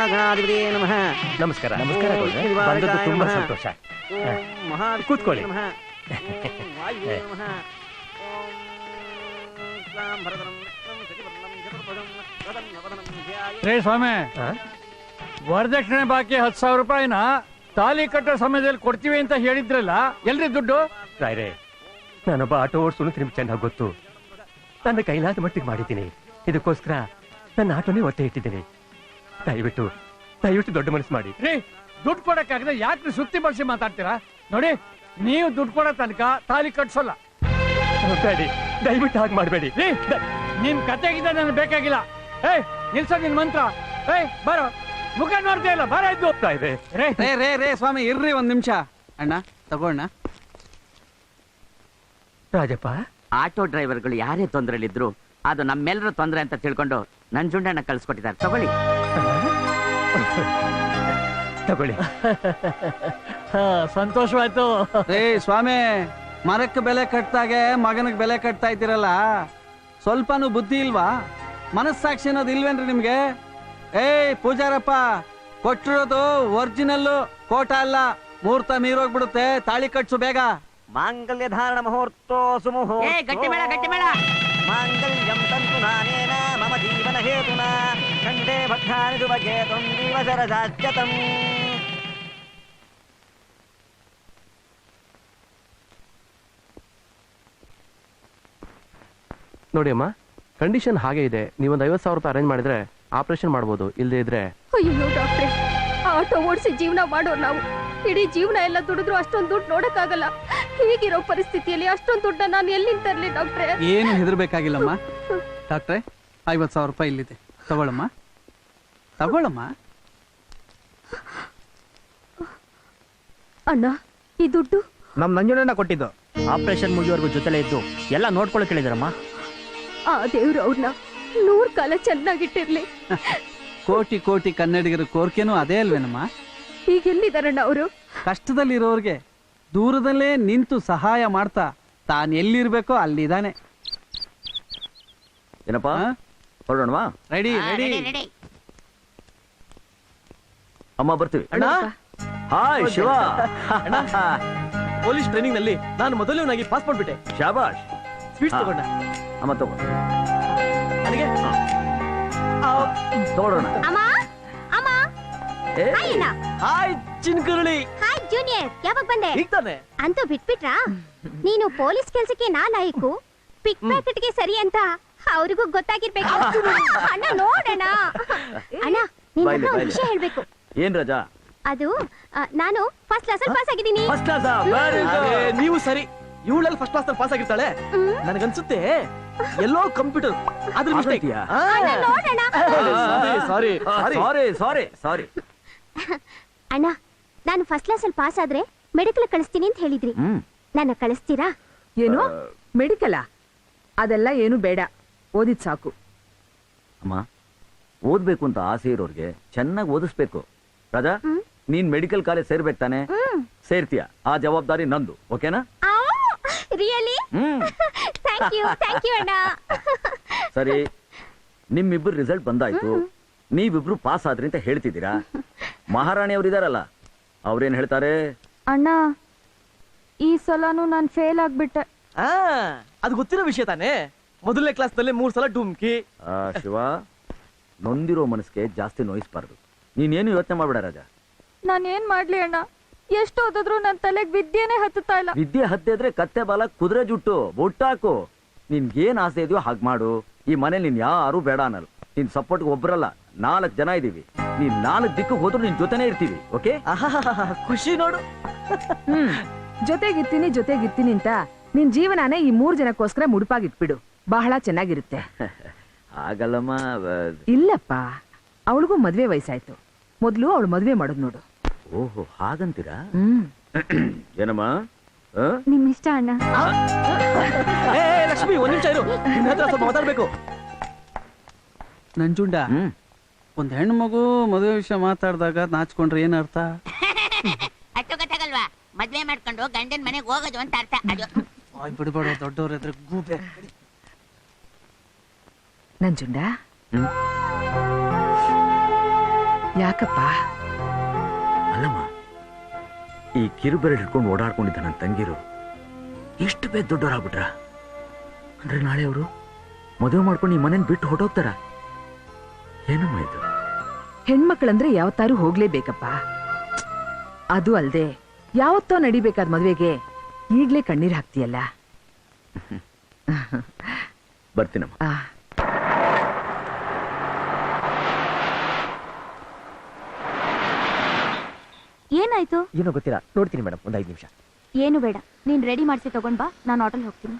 ಮಹಾಗಣಾಧಿಪತಿ ನಮಃ. ನಮಸ್ಕಾರ. ನಮಸ್ಕಾರ. ಬಂದದ್ದು ತುಂಬಾ ಸಂತೋಷ. ಕೂತ್ಕೊಳ್ಳಿ. ರೇ ಸ್ವಾಮಿ, ವರದಕ್ಷಿಣೆ ಬಾಕಿ 10,000 ರೂಪಾಯಿನ ತಾಲಿ ಕಟ್ಟೋ ಸಮಯದಲ್ಲಿ ಕೊಡ್ತೀವಿ ಅಂತ ಹೇಳಿದ್ರಲ್ಲ, ಎಲ್ರಿ ದುಡ್ಡು? ರಾಯ್ರೆ, ನಾನೊಬ್ಬ ಆಟೋ ಓಡಿಸೋನು ನಿಮ್ಗೆ ಚೆನ್ನಾಗಿ ಗೊತ್ತು. ನನ್ನ ಕೈಲಾದ ಮಟ್ಟಿಗೆ ಮಾಡಿದ್ದೀನಿ. ಇದಕ್ಕೋಸ್ಕರ ನನ್ನ ಆಟೋನೇ ಒತ್ತೆ ಇಟ್ಟಿದ್ದೀನಿ. ದಯವಿಟ್ಟು ದೊಡ್ಡ ಮನಸ್ಸು ಮಾಡಿ. ರೀ, ದುಡ್ಡು ಕೊಡಕ್ಕಾಗದೆ ಯಾಕ್ರಿ ಸುತ್ತಿ ಬಳಸಿ ಮಾತಾಡ್ತೀರಾ? ನೋಡಿ, ನೀವು ದುಡ್ಡು ಕೊಡೋ ತನಕ ತಾಲಿ ಕಟ್ಸೋಲ್ಲ. ಬೇಡಿ, ದಯವಿಟ್ಟು ಹಾಗೆ ಮಾಡಬೇಡಿ. ರೀ, ನಿಮ್ ಕತೆಗಿದ್ದ ನನಗೆ ಬೇಕಾಗಿಲ್ಲ. ಏಯ್, ನಿಲ್ಸೋ ನಿನ್ ಮಂತ್ರ. ಏಯ್, ಬರೋ, ಮುಖ ನೋಡ್ತಾ ಇಲ್ಲ, ಬರ ಇದ್ದು. ರೇ ಸ್ವಾಮಿ, ಇರ್ರಿ ಒಂದ್ ನಿಮಿಷ. ಅಣ್ಣ ತಗೋಣ. ರಾಜಪ್ಪ, ಆಟೋ ಡ್ರೈವರ್ಗಳು ಯಾರೇ ತೊಂದರೆಲಿದ್ರು ಅದು ನಮ್ಮೆಲ್ಲರ ತೊಂದರೆ ಅಂತ ತಿಳ್ಕೊಂಡು ನಂಜುಂಡಣ್ಣ ಕಳ್ಸಿಕೊಟ್ಟಿದ್ದಾರೆ. ತಗೊಳ್ಳಿ. ತಗೊಳ್ಳಿ. ಸಂತೋಷವಾಯ್ತು. ರೇ ಸ್ವಾಮಿ, ಮರಕ್ಕೆ ಬೆಲೆ ಕಟ್ತಾಗೆ ಮಗನಿಗೆ ಬೆಲೆ ಕಟ್ತಾ ಇದ್ದೀರಲ್ಲ, ಸ್ವಲ್ಪನೂ ಬುದ್ಧಿ ಇಲ್ವಾ? ಮನಸ್ಸಾಕ್ಷಿ ಅನ್ನೋದು ಇಲ್ವೇನ್ರಿ ನಿಮ್ಗೆ? ಏಯ್ ಪೂಜಾರಪ್ಪ, ಕೊಟ್ಟಿರೋದು ಒರಿಜಿನಲ್ಲು, ಕೋಟ ಅಲ್ಲ. ಮುಹೂರ್ತ ಮೀರೋಗ್ಬಿಡುತ್ತೆ, ತಾಳಿ ಕಟ್ಸು ಬೇಗ. ಮಾಂಗಲ್ಯ ಧಾರಣ ಮುಹೂರ್ತೋ ಸುಮುಹೂರ್ತೋ. ಗಟ್ಟಿ ಮೇಳ. ಮಾಂಗಲ್ಯಂ ತಂತು ನಾನೇನ ಮಮ ಜೀವನ ಹೇತುನಾ ಕಂಠೇ ಭಕ್ತಾನಿ ಶುಭಕೇತುಂ ದಿವಸರಸಾಚ್ಯತಂ. ನೋಡಿ ಅಮ್ಮ, ಕಂಡೀಷನ್ ಹಾಗೆ ಇದೆ. ನೀವೊಂದು 50,000 ರೂಪಾಯಿ ಅರೇಂಜ್ ಮಾಡಿದ್ರೆ ಆಪರೇಷನ್ ಮಾಡ್ಬೋದು. ಇಲ್ಲದೆ ಇದ್ರೆ... ಅಯ್ಯೋ ಡಾಕ್ಟ್ರೆ, ಆಟೋ ಓಡಿಸಿ ಜೀವನ ಮಾಡೋರು ನಾವು. ಇಡೀ ಜೀವನ ಎಲ್ಲ ದುಡಿದ್ರು ಅಷ್ಟೊಂದು ದುಡ್ಡು ನೋಡಕ್ಕಾಗಲ್ಲ. ಹೀಗಿರೋ ಪರಿಸ್ಥಿತಿಯಲ್ಲಿ ಅಷ್ಟೊಂದು ದುಡ್ಡ ನಾನು ಎಲ್ಲಿಂದ ತರ್ಲಿ ಡಾಕ್ಟ್ರೆ? ಏನು ಹೆದರ್ಬೇಕಾಗಿಲ್ಲಮ್ಮ. ಡಾಕ್ಟ್ರೆ, 50,000 ರೂಪಾಯಿ ಇಲ್ಲಿದೆ, ತಗೊಳಮ್ಮ. ಅಣ್ಣ, ಈ ದುಡ್ಡು ನಮ್ ನಂಜುಂಡಣ್ಣ ಕೊಟ್ಟಿದ್ದು. ಆಪರೇಷನ್ ಮುಗಿಯೋರ್ಗು ಜೊತೆಲೇ ಇದ್ದು ಎಲ್ಲ ನೋಡ್ಕೊಳಕ್ ಹೇಳಿದಾರಮ್ಮ. ಆ ದೇವ್ರು ಅವ್ರನ್ನ 100 ಕಾಲ ಚೆನ್ನಾಗಿಟ್ಟಿರ್ಲಿ. ಕೋಟಿ ಕೋಟಿ ಕನ್ನಡಿಗರ ಕೋರಿಕೆನೂ ಅದೇ ಅಲ್ವೇನಮ್ಮ? ಈಗ ಎಲ್ಲಿದಾರಣ್ಣ ಅವರು? ಕಷ್ಟದಲ್ಲಿರೋರ್ಗೆ ದೂರದಲ್ಲೇ ನಿಂತು ಸಹಾಯ ಮಾಡ್ತಾ ತಾನ್ ಎಲ್ಲಿರ್ಬೇಕೋ ಅಲ್ಲಿದ್ದಾನೆ. ಏನಪ್ಪಾ, ಹೊರಡೋಣವಾ? ರೆಡಿ. ಅಮ್ಮ ಬರ್ತೀವಿ. ಹಾಯ್ ಶಿವ. ಪೊಲೀಸ್ ಟ್ರೈನಿಂಗ್ ನಲ್ಲಿ ನಾನು ಮೊದಲನೇನಾಗಿ ಪಾಸ್ ಮಾಡ್ಬಿಟ್ಟೆ. ಶಾಬಾಷ್. ಸ್ವೀಟ್ಸ್ ತಗೊಂಡ. ಅಮ್ಮ ತಗೋ. ನನಗೆ ತಗೊಳ್ಳೋಣ. ಹಾಯ್ ಚಿನ್ಕುರುಳಿ. ಹಾಯ್ ಜೂನಿಯರ್, ಯಾವಾಗ ಬಂದೆ? ಈಗ ತಾನೆ. ಅಂತೂ ಬಿಟ್ಬಿಟ್ರಾ? ನೀನು ಪೊಲೀಸ್ ಕೆಲ್ಸಕ್ಕೆ ನಾನ್ ಆಯ್ಕು, ಪಿಕ್ ಪ್ಯಾಕೆಟ್ಗೆ ಸರಿ ಅಂತ ಅವ್ರಿಗೂ ಗೊತ್ತಾಗಿರ್ಬೇಕು. ಅಣ್ಣ ನೋಡೋಣ. ಅಣ್ಣ, ನೀನ್ ವಿಷಯ ಹೇಳ್ಬೇಕು. ಏನ್ ರಜಾ? ಅದು ನಾನು ಫಸ್ಟ್ ಕ್ಲಾಸ್ ಅಲ್ಲಿ ಪಾಸ್ ಆಗಿದ್ದೀನಿ. First class? ನೀವು ಸರಿ. ಇವಳಲ್ಲಿ ಫಸ್ಟ್ ಕ್ಲಾಸ್ ಪಾಸ್ ಆಗಿರ್ತಾಳೆ. ನನಗನ್ಸುತ್ತೆ ಎಲ್ಲೋ ಕಂಪ್ಯೂಟರ್ ಅದ್ರ ಮಿಸ್ಟೇಕ್. ನೋಡೋಣ. ಸಾರಿ. ಅಣ್ಣ, ನಾನು ಫಸ್ಟ್ ಕ್ಲಾಸ್ ಅಲ್ಲಿ ಪಾಸ್ ಆದ್ರೆ ಮೆಡಿಕಲ್ ಕಳಿಸ್ತೀನಿ ಅಂತ ಹೇಳಿದ್ರಿ. ನನ್ನ ಕಳಿಸ್ತೀರಾ? ಏನು ಮೆಡಿಕಲ್? ಅದೆಲ್ಲ ಏನು ಬೇಡ, ಓದಿದ್ ಸಾಕು. ಅಮ್ಮ, ಓದ್ಬೇಕು ಅಂತ ಆಸೆ ಇರೋರ್ಗೆ ಚೆನ್ನಾಗಿ ಓದಿಸ್ಬೇಕು. ರಾಜಾ, ನೀನ್ ಮೆಡಿಕಲ್ ಕಾಲೇಜ್ ಸೇರ್ಬೇಕು ತಾನೆ? ಸೇರ್ತೀಯ? ಆ ಜವಾಬ್ದಾರಿ ನಂದು, ಓಕೆನಾ? ರಿಯಲಿ? ಥ್ಯಾಂಕ್ ಯು ಅಣ್ಣ. ಸರಿ, ನಿಮ್ಮಿಬ್ರು ರಿಸಲ್ಟ್ ಬಂದಾಯ್ತು. ನೀವಿಬ್ರು ಪಾಸ್ ಆದ್ರಿ ಅಂತ ಹೇಳ್ತಿದ್ದೀರಾ. ಮಹಾರಾಣಿ ಅವ್ರು ಇದಾರಲ್ಲ, ಅವ್ರೇನ್ ಹೇಳ್ತಾರೆ? ಅಣ್ಣ, ಈ ಸಲನೂ ನಾನು ಫೇಲ್ ಆಗ್ಬಿಟ್ಟೆ. ಅದು ಗೊತ್ತಿರೋ ವಿಷಯ ತಾನೆ. ಮೊದಲನೇ ಕ್ಲಾಸ್ ನಲ್ಲಿ 3 ಸಲ ಡುಮ್ಕಿ. ಶಿವ, ನೊಂದಿರೋ ಮನಸ್ಸಿಗೆ ಜಾಸ್ತಿ ನೋಯಿಸ್ಬಾರ್ದು. ನೀನೇನು ಯೋಚನೆ ಮಾಡ್ಬೇಡ ರಾಜ. ನಾನೇನ್ ಮಾಡ್ಲಿ ಅಣ್ಣ? ಎಷ್ಟು ಓದಿದ್ರು ನನ್ನ ತಲೆಗೆ ವಿದ್ಯೆನೇ ಹತ್ತುತ್ತಾ ಇಲ್ಲ. ವಿದ್ಯೆ ಹತ್ತಿದ್ರೆ ಕತ್ತೆ ಬಾಲ ಕುದುರೆ ಜುಟ್ಟು ಬೊಟ್ಟಾಕು. ನಿನ್ಗೇನ್ ಆಸೆ ಇದೆಯೋ ಹಾಗೆ ಮಾಡು. ಈ ಮನೇಲಿ ನೀನ್ ಯಾರು ಬೇಡ ಅನ್ನಲ್ಲ. ನಿನ್ ಸಪೋರ್ಟ್ಗೆ ಒಬ್ರಲ್ಲ, 4 ಜನ ಇದೀವಿ. ನೀನ್ 4 ದಿಕ್ಕಿಗೆ ಹೋದ್ರು ನಿನ್ ಜೊತೆನೇ ಇರ್ತೀವಿ, ಓಕೆ? ಖುಷಿ ನೋಡು. ಜೊತೆಗಿರ್ತೀನಿ ಅಂತ ನಿನ್ ಜೀವನಾನೇ ಈ 3 ಜನಕ್ಕೋಸ್ಕರ ಮುಡುಪಾಗಿಟ್ಬಿಡು. ಬಹಳ ಚೆನ್ನಾಗಿರುತ್ತೆ. ಆಗಲ್ಲಮ್ಮ. ಇಲ್ಲಪ್ಪ, ಅವಳಿಗೂ ಮದ್ವೆ ವಯಸ್ಸಾಯ್ತು. ಮೊದ್ಲು ಅವಳು ಮದ್ವೆ ಮಾಡೋದು ನೋಡು. ಓಹೋ, ಹಾಗಂತೀರಾ? ಏನಮ್ಮ? ನಿಮ್ ಇಷ್ಟ ಅಣ್ಣ. ಲಕ್ಷ್ಮಿ, 1 ನಿಮಿಷ ಇರು. ನಿನ್ನ ಹತ್ರ ಸ್ವಲ್ಪ ಮಾತಾಡ್ಬೇಕು. ನಂಜುಂಡ, ಒಂದ್ ಹೆಣ್ಣು ಮಗು ಮದುವೆ ವಿಷಯ ಮಾತಾಡಿದಾಗ ನಾಚ್ಕೊಂಡ್ರೆ ಏನರ್ಥ? ಅಷ್ಟು ಗೊತ್ತಾಗಲ್ವಾ? ಮದ್ವೆ ಮಾಡ್ಕೊಂಡು ಗಂಡನ ಮನೆಗೆ ಹೋಗೋದು ಅಂತ ಅರ್ಥ. ಅದು ಬಿಡ್ಬೇಡ, ದೊಡ್ಡವ್ರ ಎದುರು ಗೂಬೆ. ನಂಜುಂಡ, ಯಾಕಪ್ಪ? ಅಲ್ಲಮ್ಮ, ಈ ಕಿರುಬೆರಳು ಹಿಡ್ಕೊಂಡು ಓಡಾಡ್ಕೊಂಡಿದ್ದ ನನ್ನ ತಂಗಿರು ಎಷ್ಟು ಬೇಗ ದೊಡ್ಡವರಾಗ್ಬಿಟ್ರ. ಅಂದ್ರೆ ನಾಳೆ ಅವರು ಮದುವೆ ಮಾಡ್ಕೊಂಡು ಈ ಮನೇನ್ ಬಿಟ್ಟು ಹೊಟ್ಟೋಗ್ತಾರ. ಏನಮ್ಮ ಇದು? ಹೆಣ್ಮಕ್ಳಂದ್ರೆ ಯಾವತ್ತಾರು ಹೋಗ್ಲೇಬೇಕಪ್ಪ. ಅದು ಅಲ್ದೆ ಯಾವತ್ತೋ ನಡಿಬೇಕಾದ ಮದ್ವೆಗೆ ಈಗ್ಲೇ ಕಣ್ಣೀರ್ ಹಾಕ್ತೀಯಲ್ಲ. ಬರ್ತೀನಮ್ಮ. ಏನಾಯ್ತು? ಏನೋ ಗೊತ್ತಿಲ್ಲ, ನೋಡ್ತೀನಿ ಮೇಡಮ್, ಒಂದು 5 ನಿಮಿಷ. ಏನು ಬೇಡ, ನೀನ್ ರೆಡಿ ಮಾಡಿಸಿ ತಗೊಂಡ್ ಬಾ, ನಾನು ಆಟೋಲ್ ಹೋಗ್ತೀನಿ.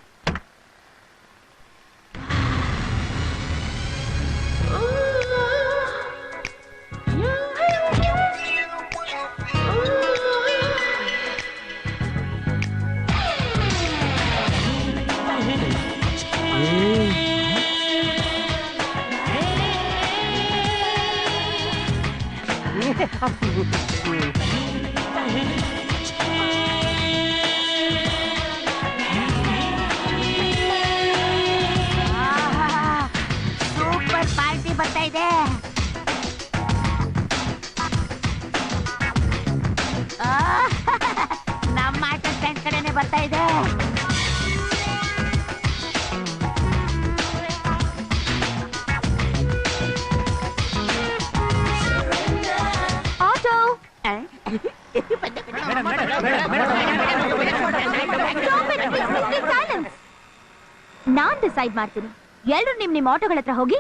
ಸೂಪರ್ ಪಾರ್ಟಿ ಬರ್ತಾ ಇದೆ. ನಮ್ಮ ಆಟ ಫ್ರೆಂಡ್ಸ್ ಕಡೆನೆ ಬರ್ತಾ ಇದೆ. ಆಟೋ ನಾನ್ ಡಿಸೈಡ್ ಮಾಡ್ತೀನಿ. ಎಲ್ರು ನಿಮ್ ಆಟೋಗಳ ಹತ್ರ ಹೋಗಿ.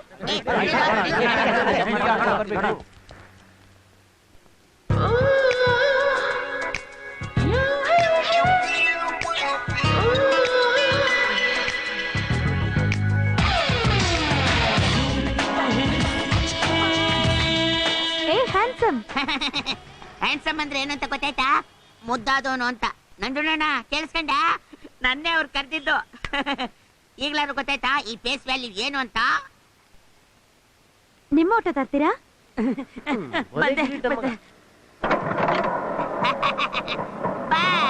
ಹ್ಯಾಂಡ್ಸಮ್ ಅಂದ್ರೆ ಏನು ಅಂತ ಗೊತ್ತಾಯ್ತಾ? ಮುದ್ದಾದವನು ಅಂತ. ನಂಜುಣ್ಣ ಕೇಳಿಸ್ಕೊಂಡ? ನನ್ನೇ ಅವ್ರು ಕರೆದಿದ್ದು. ಈಗ್ಲಾರು ಗೊತ್ತಾಯ್ತಾ ಈ ಫೇಸ್ ವ್ಯಾಲ್ಯೂ ಏನು ಅಂತ? ನಿಮ್ಮ auto ತರ್ತೀರಾ? Bye.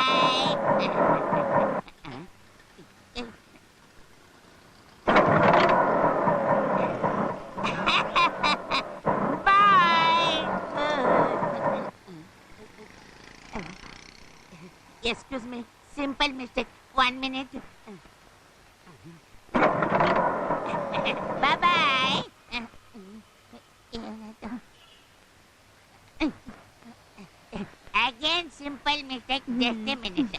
Excuse me, simple mistake. 1 minute. Bye bye. Again, simple mistake. Just a minute.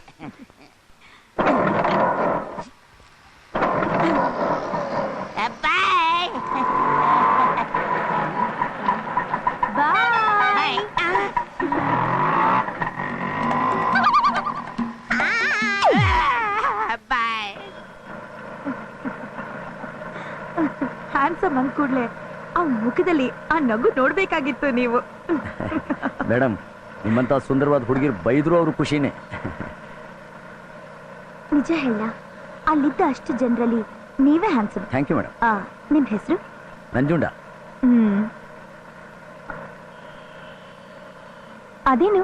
Bye. Bye. Bye. Handsome ಅಂದ ಕೂಡ್ಲೆ ಆ ಮುಖದಲ್ಲಿ ಆ ನಗು ನೋಡ್ಬೇಕಾಗಿತ್ತು ನೀವು. ಮೇಡಮ್, ನಿಮ್ಮಂತ ಸುಂದರವಾದ ಹುಡುಗಿರು ಬೈದ್ರು ಅವರು ಖುಷಿನೇ. ನಿಜ ಹೇಳ, ಅಲ್ಲಿದ್ದ ಅಷ್ಟು ಜನರಲ್ಲಿ ನೀವೇ ಹ್ಯಾಂಡ್ಸಮ್. Thank you madam. ನಿಮ್ ಹೆಸರು? ನಂಜುಂಡ. ಅದೇನು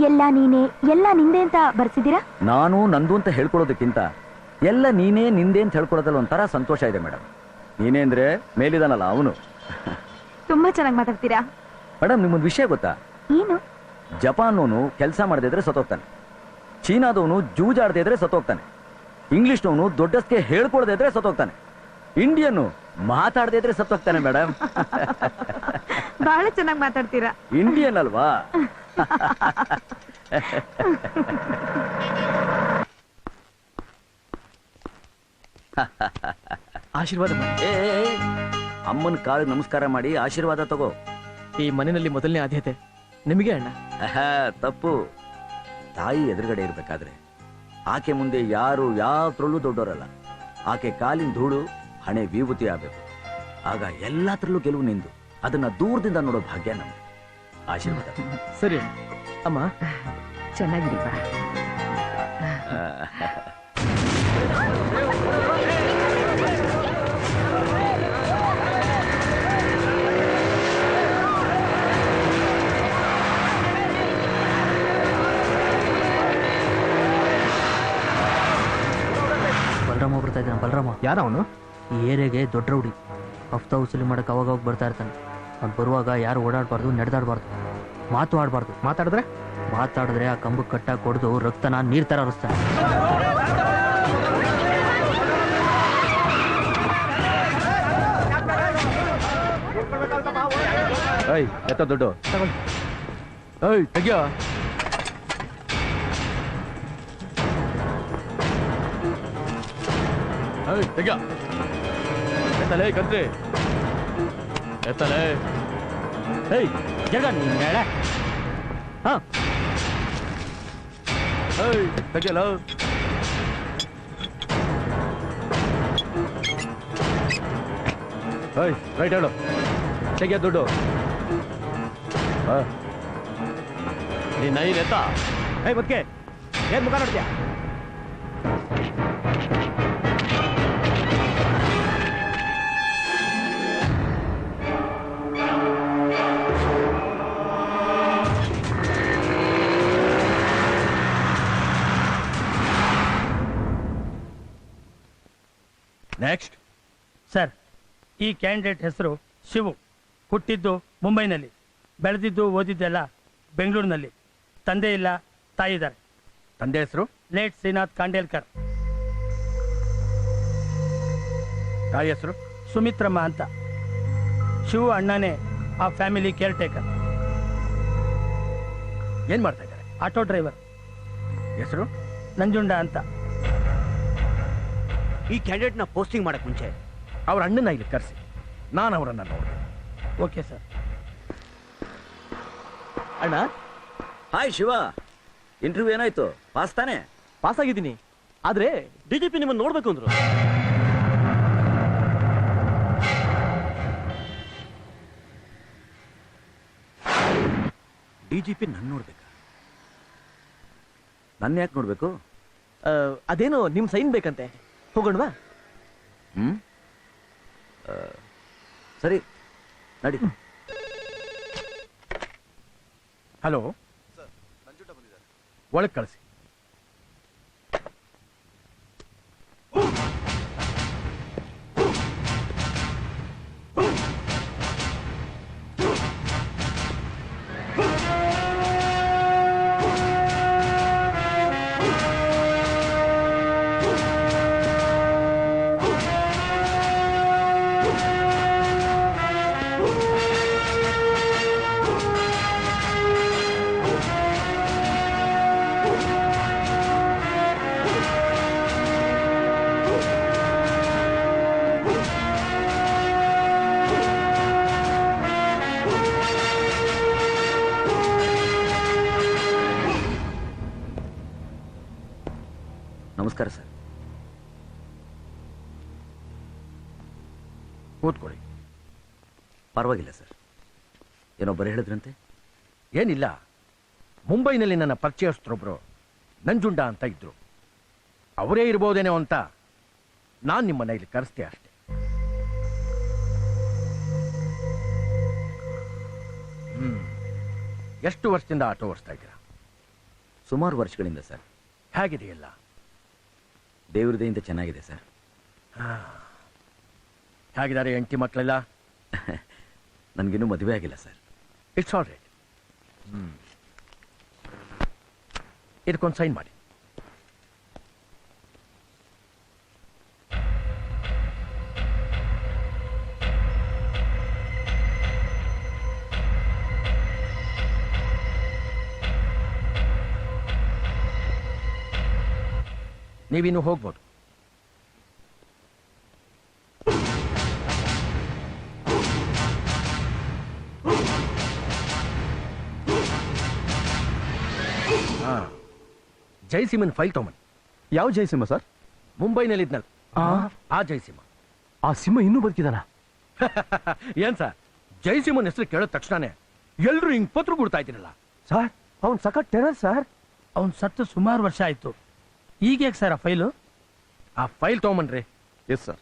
ಎಲ್ಲ ನೀನೆ ಎಲ್ಲ ನಿಂದೆ ಅಂತ ಬರ್ಸಿದ್ದೀರಾ? ನಾನು ನಂದು ಅಂತ ಹೇಳ್ಕೊಡೋದಕ್ಕಿಂತ ಎಲ್ಲ ನೀನೇ ನಿಂದೆ ಅಂತ ಹೇಳ್ಕೊಡೋದ್ರಲ್ಲಿ ಒಂಥರ ಸಂತೋಷ ಇದೆ ಮೇಡಮ್. ನೀನೇ ಅಂದ್ರೆ ಮೇಲಿದಾನಲ್ಲ ಅವನು. ತುಂಬಾ ಚೆನ್ನಾಗಿ ಮಾತಾಡ್ತೀರಾ. ಮೇಡಮ್, ನಿಮ್ಮೊಂದು ವಿಷಯ ಗೊತ್ತಾ? ಏನು? ಜಪಾನ್ನವನು ಕೆಲಸ ಮಾಡದೇ ಇದ್ರೆ ಸತ್ತೋಗ್ತಾನೆ, ಚೀನಾದವನು ಜೂಜಾಡದೇ ಇದ್ರೆ ಸತ್ತೋಗ್ತಾನೆ, ಇಂಗ್ಲಿಷ್ನವನು ದೊಡ್ಡಸ್ಗೆ ಹೇಳ್ಕೊಡದೇ ಇದ್ರೆ ಸತ್ತೋಗ್ತಾನೆ, ಇಂಡಿಯನ್ನು ಮಾತಾಡದೇ ಇದ್ರೆ ಸತ್ತೋಗ್ತಾನೆ ಮೇಡಮ್. ಬಹಳ ಚೆನ್ನಾಗಿ ಮಾತಾಡ್ತೀರಾ. ಇಂಡಿಯನ್ ಅಲ್ವಾ? ಆಶೀರ್ವಾದ ಮಾಡಿ. ಅಮ್ಮನ ಕಾಲಿಗೆ ನಮಸ್ಕಾರ ಮಾಡಿ ಆಶೀರ್ವಾದ ತಗೋ. ಈ ಮನೆಯಲ್ಲಿ ಮೊದಲನೇ ಆದ್ಯತೆ ನಿಮಗೆ ಅಣ್ಣ. ತಪ್ಪು. ತಾಯಿ ಎದುರುಗಡೆ ಇರ್ಬೇಕಾದ್ರೆ ಆಕೆ ಮುಂದೆ ಯಾರು ಯಾವ್ದ್ರಲ್ಲೂ ದೊಡ್ಡವರಲ್ಲ. ಆಕೆ ಕಾಲಿನ ಧೂಳು ಹಣೆ ವಿಭೂತಿ ಆಗ್ಬೇಕು. ಆಗ ಎಲ್ಲತ್ರಲ್ಲೂ ಗೆಲುವು ನಿಂದು. ಅದನ್ನ ದೂರದಿಂದ ನೋಡೋ ಭಾಗ್ಯ ನಮ್ದು. ಆಶೀರ್ವಾದ. ಸರಿ ಅಮ್ಮ. ಚೆನ್ನಾಗಿರಿಪ್ಪ. ಬಲರಾಮ ಬರ್ತಾ ಇದ್ದಾನೆ. ಬಲರಾಮ ಯಾರ ಅವನು? ಈ ಏರಿಯಾಗೆ ದೊಡ್ಡ ರೌಡಿ. ಹಫ್ತಾ ವಸೂಲಿ ಮಾಡಕ್ಕೆ ಅವಾಗ ಬರ್ತಾ ಇರ್ತಾನೆ. ಅವ್ನು ಬರುವಾಗ ಯಾರು ಓಡಾಡಬಾರ್ದು, ನಡೆದಾಡಬಾರ್ದು, ಮಾತು ಆಡಬಾರ್ದು. ಮಾತಾಡಿದ್ರೆ ಆ ಕಂಬಕ್ಕೆ ಕಟ್ಟಾಗಿ ಕೊಡ್ದು ರಕ್ತನ ನೀರ್ ತರ ಹರಿಸ್ತಾನೆ. ಎತ್ತ ದುಡ್ಡು ಏಯ್ ತೆಗಿಯೋ. ತೆಗಿಯ ಎತ್ತಲೇ ಕಂತ್ರಿ ಎತ್ತಲೇ. ಏಯ್ ಜಗ ನೀನ್ ಹೇಳ. ಹಾ ಏಯ್ ತೆಗಿಯಲ್ಲ. ಏಯ್ ರೈಟ್ ಹೇಳು. ತೆಗಿಯ ದುಡ್ಡು. ನೀನ್ ಐದು ಎತ್ತ. ಏಯ್ ಮತ್ತೆ ಏನ್ ಮುಖ ನೋಡ್ತೀಯ? ನೆಕ್ಸ್ಟ್ ಸರ್, ಈ ಕ್ಯಾಂಡಿಡೇಟ್ ಹೆಸರು ಶಿವು. ಹುಟ್ಟಿದ್ದು ಮುಂಬೈನಲ್ಲಿ, ಬೆಳೆದಿದ್ದು ಓದಿದ್ದೆಲ್ಲ ಬೆಂಗಳೂರಿನಲ್ಲಿ. ತಂದೆ ಇಲ್ಲ, ತಾಯಿ ಇದ್ದಾರೆ. ತಂದೆ ಹೆಸರು ಲೇಟ್ ಶ್ರೀನಾಥ್ ಕಾಂಡೇಲ್ಕರ್. ತಾಯಿ ಹೆಸರು ಸುಮಿತ್ರಮ್ಮ ಅಂತ. ಶಿವು ಅಣ್ಣನೇ ಆ ಫ್ಯಾಮಿಲಿ ಕೇರ್ ಟೇಕರ್. ಏನ್ ಮಾಡ್ತಾ ಇದ್ದಾರೆ? Auto driver. ಹೆಸರು ನಂಜುಂಡ ಅಂತ. ಈ ಕ್ಯಾಂಡಿಡೇಟ್ ನ ಪೋಸ್ಟಿಂಗ್ ಮಾಡಕ್ ಮುಂಚೆ ಅವ್ರ ಅಣ್ಣನ ಇಲ್ಲಿ ಕರೆಸಿ, ನಾನು ಅವರನ್ನ ನೋಡಿದೆ. Okay sir. ಅಣ್ಣ ಹಾಯ್ ಶಿವ, ಇಂಟರ್ವ್ಯೂ ಏನಾಯ್ತು? ಪಾಸ್ ತಾನೆ? ಪಾಸ್ ಆಗಿದ್ದೀನಿ, ಆದ್ರೆ ಡಿಜಿಪಿ ನಿಮ್ಮನ್ನ ನೋಡ್ಬೇಕು ಅಂದ್ರು. ಡಿಜಿಪಿ ನನ್ನ ನೋಡ್ಬೇಕಾ? ನನ್ನ ಯಾಕೆ ನೋಡ್ಬೇಕು? ಅದೇನೋ ನಿಮ್ ಸೈನ್ ಬೇಕಂತೆ, ಹೋಗೋಣವಾ? ಸರಿ ನಡಿ. ಹಲೋ, ಒಳಗೆ ಕಳಿಸಿ. ನಮಸ್ಕಾರ ಸರ್. ಕೂತ್ಕೊಳ್ಳಿ. ಪರವಾಗಿಲ್ಲ ಸರ್. ಏನೋ ಬರೀ ಹೇಳಿದ್ರಂತೆ? ಏನಿಲ್ಲ, ಮುಂಬೈನಲ್ಲಿ ನನ್ನ ಪರಿಚಯಸ್ಥರೊಬ್ರು ನಂಜುಂಡ ಅಂತ ಇದ್ರು. ಅವರೇ ಇರ್ಬೋದೇನೋ ಅಂತ ನಾನು ನಿಮ್ಮನ್ನ ಇಲ್ಲಿ ಕರೆಸ್ತೆ ಅಷ್ಟೆ. ಎಷ್ಟು ವರ್ಷದಿಂದ ಆಟೋ ಓಡಿಸ್ತಾ ಇದ್ದೀರಾ? ಸುಮಾರು ವರ್ಷಗಳಿಂದ ಸರ್. ಹೇಗಿದೆಯಲ್ಲ? ದೇವ್ರದೆಯಿಂದ ಚೆನ್ನಾಗಿದೆ ಸರ್. ಹೇಗಿದ್ದಾರೆ ಹೆಂಡತಿ ಮಕ್ಕಳೆಲ್ಲ? ನನಗಿನ್ನೂ ಮದುವೆ ಆಗಿಲ್ಲ ಸರ್. It's all right. ಇದಕ್ಕೊಂದು ಸೈನ್ ಮಾಡಿ. ನೀವಿನ್ನು ಹೋಗ್ಬೋದು. ಜಯಸಿಂಹನ್ ಫೈಲ್ ತಗೊಂಬನ್ನಿ. ಯಾವ ಜಯಸಿಂಹ ಸರ್? ಮುಂಬೈನಲ್ಲಿದ್ನಲ್ಲ ಆ ಜಯಸಿಂಹ. ಆ ಸಿಂಹ ಇನ್ನೂ ಬದುಕಿದಾನ? ಏನ್ ಸರ್, ಜಯಸಿಂಹನ್ ಹೆಸರು ಕೇಳಿದ ತಕ್ಷಣನೇ ಎಲ್ರು ಹಿಂಗ್ ಪತ್ರ ಕೊಡ್ತಾ ಇದ್ದೀರಲ್ಲ ಸರ್. ಅವ್ನ್ ಸಖತ್ ಟೆರರ್ ಸರ್. ಅವ್ನು ಸತ್ತು ಸುಮಾರು ವರ್ಷ ಆಯ್ತು. ಈಗ ಸರ್ ಆ ಫೈಲು? ಆ ಫೈಲ್ ತಗೊಂಬನ್ರಿ. Yes sir.